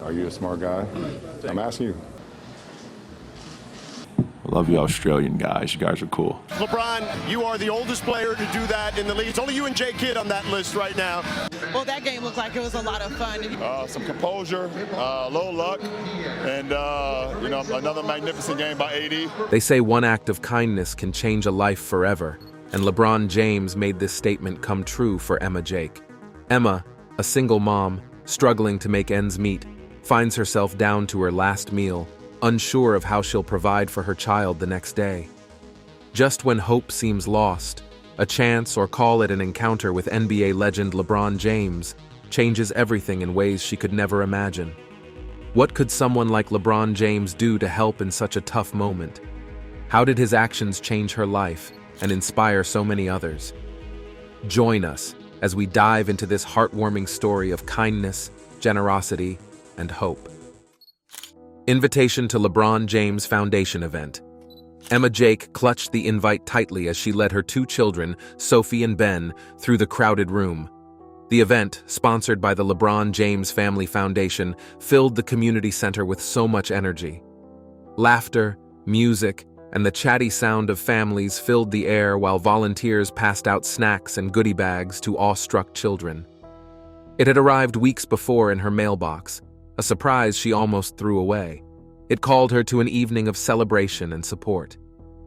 Are you a smart guy? I'm asking you. I love you Australian guys. You guys are cool. LeBron, you are the oldest player to do that in the league. It's only you and Jay Kidd on that list right now. Well, that game looked like it was a lot of fun. Some composure, a little luck, and another magnificent game by AD. They say one act of kindness can change a life forever, and LeBron James made this statement come true for Emma Jake. Emma, a single mom, struggling to make ends meet, finds herself down to her last meal, unsure of how she'll provide for her child the next day. Just when hope seems lost, a chance, or call it an encounter with NBA legend LeBron James, changes everything in ways she could never imagine. What could someone like LeBron James do to help in such a tough moment? How did his actions change her life and inspire so many others? Join us as we dive into this heartwarming story of kindness, generosity, and hope. Invitation to LeBron James Foundation event. Emma Jake clutched the invite tightly as she led her two children, Sophie and Ben, through the crowded room. The event, sponsored by the LeBron James Family Foundation, filled the community center with so much energy. Laughter, music, and the chatty sound of families filled the air while volunteers passed out snacks and goodie bags to awestruck children. It had arrived weeks before in her mailbox, a surprise she almost threw away. It called her to an evening of celebration and support.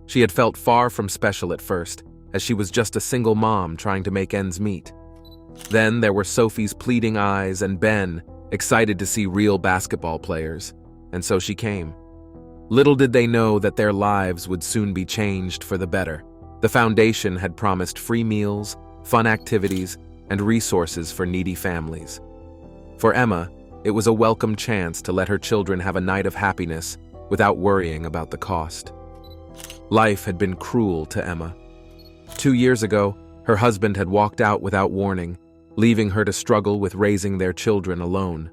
She had felt far from special at first, as she was just a single mom trying to make ends meet. Then there were Sophie's pleading eyes and Ben, excited to see real basketball players, and so she came. Little did they know that their lives would soon be changed for the better. The foundation had promised free meals, fun activities, and resources for needy families. For Emma, it was a welcome chance to let her children have a night of happiness without worrying about the cost. Life had been cruel to Emma. 2 years ago, her husband had walked out without warning, leaving her to struggle with raising their children alone.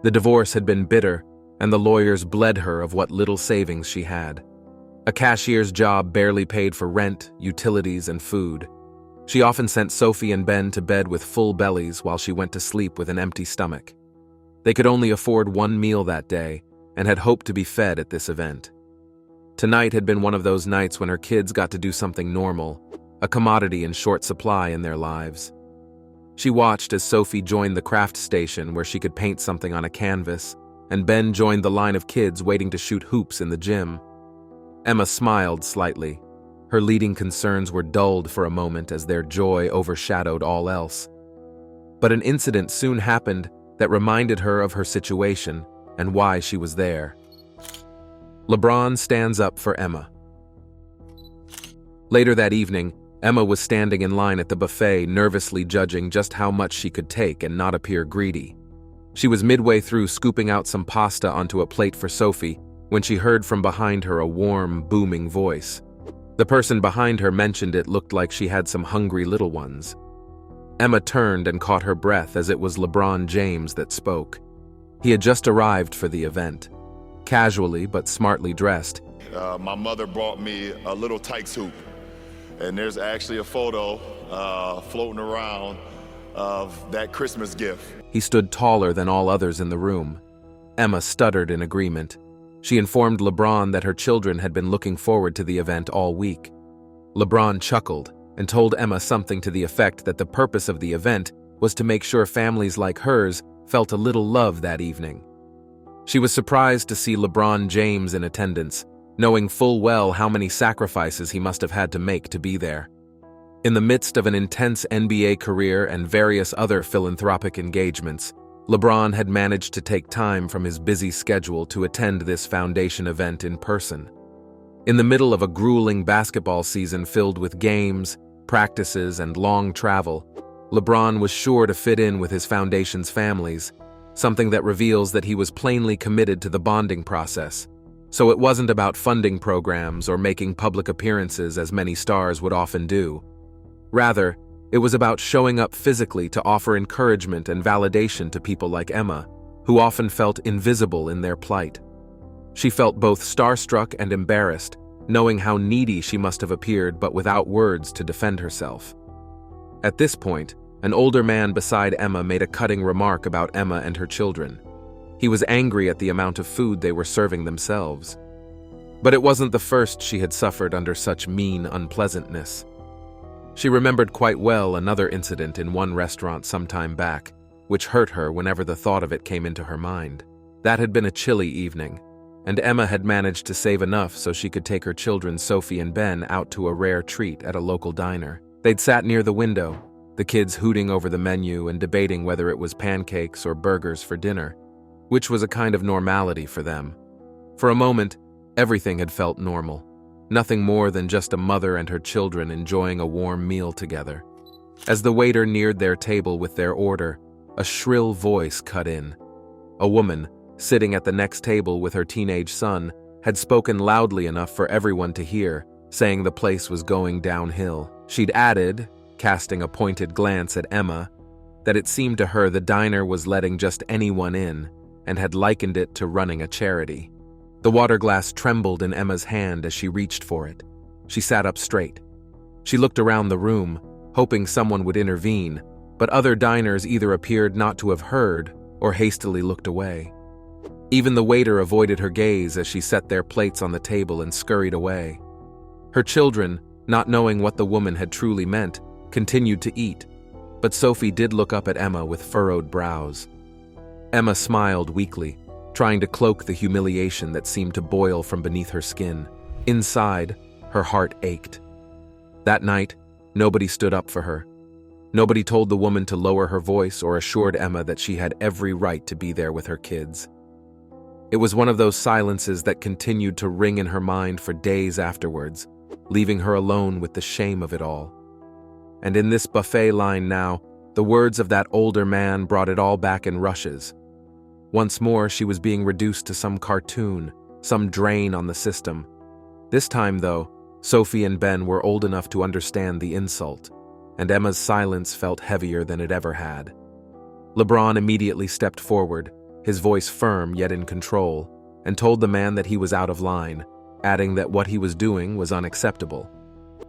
The divorce had been bitter, and the lawyers bled her of what little savings she had. A cashier's job barely paid for rent, utilities, and food. She often sent Sophie and Ben to bed with full bellies while she went to sleep with an empty stomach. They could only afford one meal that day and had hoped to be fed at this event. Tonight had been one of those nights when her kids got to do something normal, a commodity in short supply in their lives. She watched as Sophie joined the craft station where she could paint something on a canvas, and Ben joined the line of kids waiting to shoot hoops in the gym. Emma smiled slightly. Her leading concerns were dulled for a moment as their joy overshadowed all else. But an incident soon happened that reminded her of her situation and why she was there. LeBron stands up for Emma. Later that evening, Emma was standing in line at the buffet, nervously judging just how much she could take and not appear greedy. She was midway through scooping out some pasta onto a plate for Sophie when she heard from behind her a warm, booming voice. The person behind her mentioned it looked like she had some hungry little ones. Emma turned and caught her breath as it was LeBron James that spoke. He had just arrived for the event. Casually but smartly dressed, My mother brought me a little Tykes hoop, and there's actually a photo floating around of that Christmas gift. he stood taller than all others in the room. Emma stuttered in agreement. She informed LeBron that her children had been looking forward to the event all week. LeBron chuckled and told Emma something to the effect that the purpose of the event was to make sure families like hers felt a little love that evening. She was surprised to see LeBron James in attendance, knowing full well how many sacrifices he must have had to make to be there. In the midst of an intense NBA career and various other philanthropic engagements, LeBron had managed to take time from his busy schedule to attend this foundation event in person. In the middle of a grueling basketball season filled with games, practices, and long travel, LeBron was sure to fit in with his foundation's families, something that reveals that he was plainly committed to the bonding process. So it wasn't about funding programs or making public appearances as many stars would often do. Rather, it was about showing up physically to offer encouragement and validation to people like Emma, who often felt invisible in their plight. She felt both starstruck and embarrassed, knowing how needy she must have appeared but without words to defend herself. At this point, an older man beside Emma made a cutting remark about Emma and her children. He was angry at the amount of food they were serving themselves. But it wasn't the first she had suffered under such mean unpleasantness. She remembered quite well another incident in one restaurant some time back, which hurt her whenever the thought of it came into her mind. That had been a chilly evening, and Emma had managed to save enough so she could take her children Sophie and Ben out to a rare treat at a local diner. They'd sat near the window, the kids hooting over the menu and debating whether it was pancakes or burgers for dinner, which was a kind of normality for them. For a moment, everything had felt normal, nothing more than just a mother and her children enjoying a warm meal together. As the waiter neared their table with their order, a shrill voice cut in. A woman, sitting at the next table with her teenage son, had spoken loudly enough for everyone to hear, saying the place was going downhill. She'd added, casting a pointed glance at Emma, that it seemed to her the diner was letting just anyone in, and had likened it to running a charity. The water glass trembled in Emma's hand as she reached for it. She sat up straight. She looked around the room, hoping someone would intervene, but other diners either appeared not to have heard or hastily looked away. Even the waiter avoided her gaze as she set their plates on the table and scurried away. Her children, not knowing what the woman had truly meant, continued to eat, but Sophie did look up at Emma with furrowed brows. Emma smiled weakly, trying to cloak the humiliation that seemed to boil from beneath her skin. Inside, her heart ached. That night, nobody stood up for her. Nobody told the woman to lower her voice or assured Emma that she had every right to be there with her kids. It was one of those silences that continued to ring in her mind for days afterwards, leaving her alone with the shame of it all. And in this buffet line now, the words of that older man brought it all back in rushes. Once more, she was being reduced to some cartoon, some drain on the system. This time, though, Sophie and Ben were old enough to understand the insult, and Emma's silence felt heavier than it ever had. Lebron immediately stepped forward, his voice firm yet in control, and told the man that he was out of line, adding that what he was doing was unacceptable.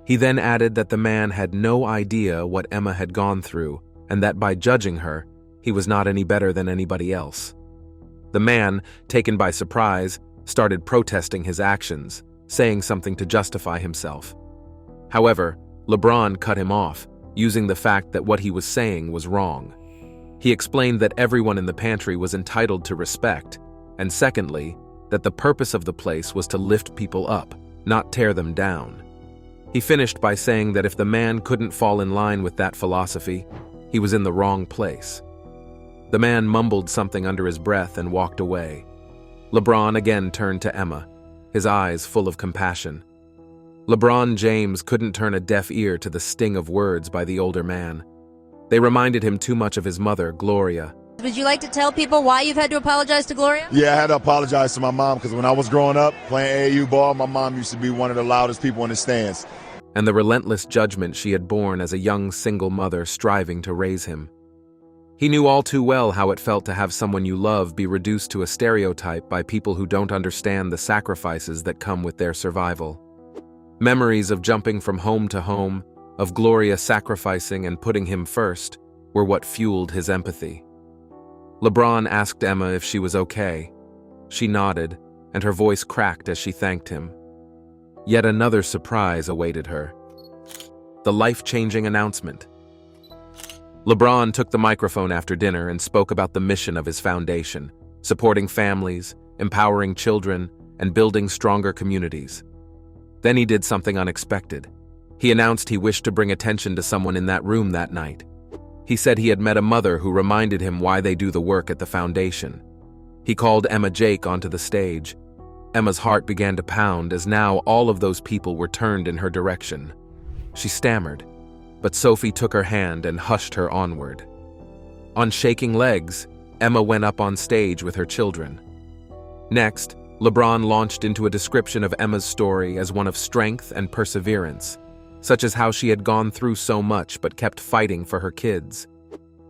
He then added that the man had no idea what Emma had gone through, and that by judging her, he was not any better than anybody else. The man, taken by surprise, started protesting his actions, saying something to justify himself. However, Lebron cut him off, using the fact that what he was saying was wrong. He explained that everyone in the pantry was entitled to respect, and secondly, that the purpose of the place was to lift people up, not tear them down. He finished by saying that if the man couldn't fall in line with that philosophy, he was in the wrong place. The man mumbled something under his breath and walked away. Lebron again turned to Emma, his eyes full of compassion. Lebron James couldn't turn a deaf ear to the sting of words by the older man. They reminded him too much of his mother, Gloria. Would you like to tell people why you've had to apologize to Gloria? Yeah, I had to apologize to my mom because when I was growing up playing AAU ball, my mom used to be one of the loudest people in the stands. And the relentless judgment she had borne as a young single mother striving to raise him. He knew all too well how it felt to have someone you love be reduced to a stereotype by people who don't understand the sacrifices that come with their survival. Memories of jumping from home to home, of Gloria sacrificing and putting him first, were what fueled his empathy. Lebron asked Emma if she was okay. She nodded, and her voice cracked as she thanked him. Yet another surprise awaited her. The life-changing announcement. Lebron took the microphone after dinner and spoke about the mission of his foundation, supporting families, empowering children, and building stronger communities. Then he did something unexpected. He announced he wished to bring attention to someone in that room that night. He said he had met a mother who reminded him why they do the work at the foundation. He called Emma Jake onto the stage. Emma's heart began to pound as now all of those people were turned in her direction. She stammered, but Sophie took her hand and hushed her onward. On shaking legs, Emma went up on stage with her children. Next, Lebron launched into a description of Emma's story as one of strength and perseverance, such as how she had gone through so much but kept fighting for her kids.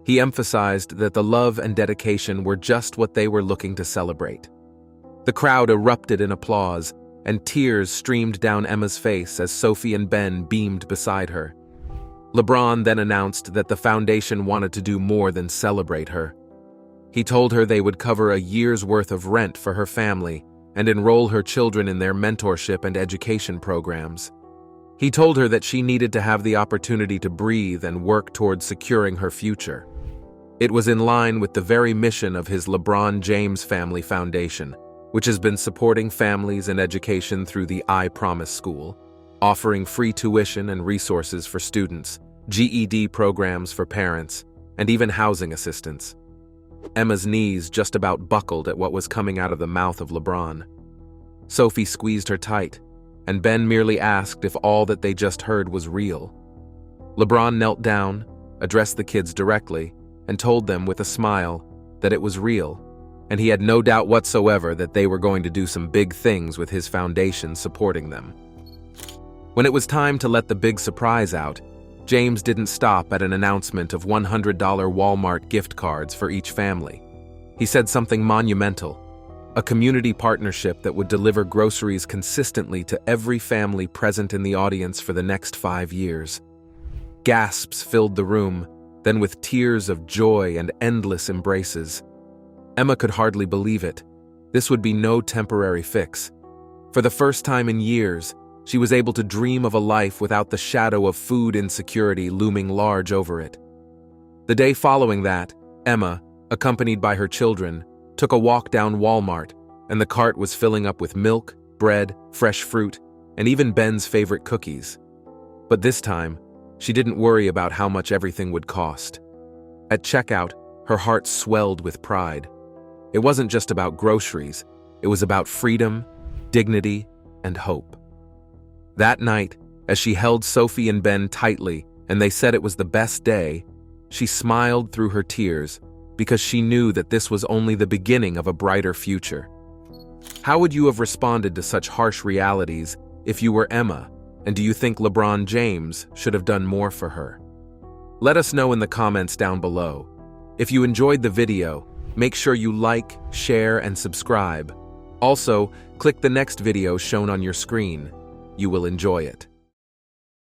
He emphasized that the love and dedication were just what they were looking to celebrate. The crowd erupted in applause, and tears streamed down Emma's face as Sophie and Ben beamed beside her. Lebron then announced that the foundation wanted to do more than celebrate her. He told her they would cover a year's worth of rent for her family and enroll her children in their mentorship and education programs. He told her that she needed to have the opportunity to breathe and work towards securing her future. It was in line with the very mission of his Lebron James Family Foundation, which has been supporting families and education through the I Promise School, offering free tuition and resources for students, GED programs for parents, and even housing assistance. Emma's knees just about buckled at what was coming out of the mouth of LeBron. Sophie squeezed her tight, and Ben merely asked if all that they just heard was real. LeBron knelt down, addressed the kids directly, and told them with a smile that it was real, and he had no doubt whatsoever that they were going to do some big things with his foundation supporting them. When it was time to let the big surprise out, James didn't stop at an announcement of $100 Walmart gift cards for each family. He said something monumental, a community partnership that would deliver groceries consistently to every family present in the audience for the next 5 years. Gasps filled the room, then with tears of joy and endless embraces. Emma could hardly believe it. This would be no temporary fix. For the first time in years, she was able to dream of a life without the shadow of food insecurity looming large over it. The day following that, Emma, accompanied by her children, took a walk down Walmart, and the cart was filling up with milk, bread, fresh fruit, and even Ben's favorite cookies. But this time, she didn't worry about how much everything would cost. At checkout, her heart swelled with pride. It wasn't just about groceries, it was about freedom, dignity, and hope. That night, as she held Sophie and Ben tightly and they said it was the best day, she smiled through her tears because she knew that this was only the beginning of a brighter future. How would you have responded to such harsh realities if you were Emma, and do you think LeBron James should have done more for her? Let us know in the comments down below. If you enjoyed the video, make sure you like, share, and subscribe. Also, click the next video shown on your screen. You will enjoy it.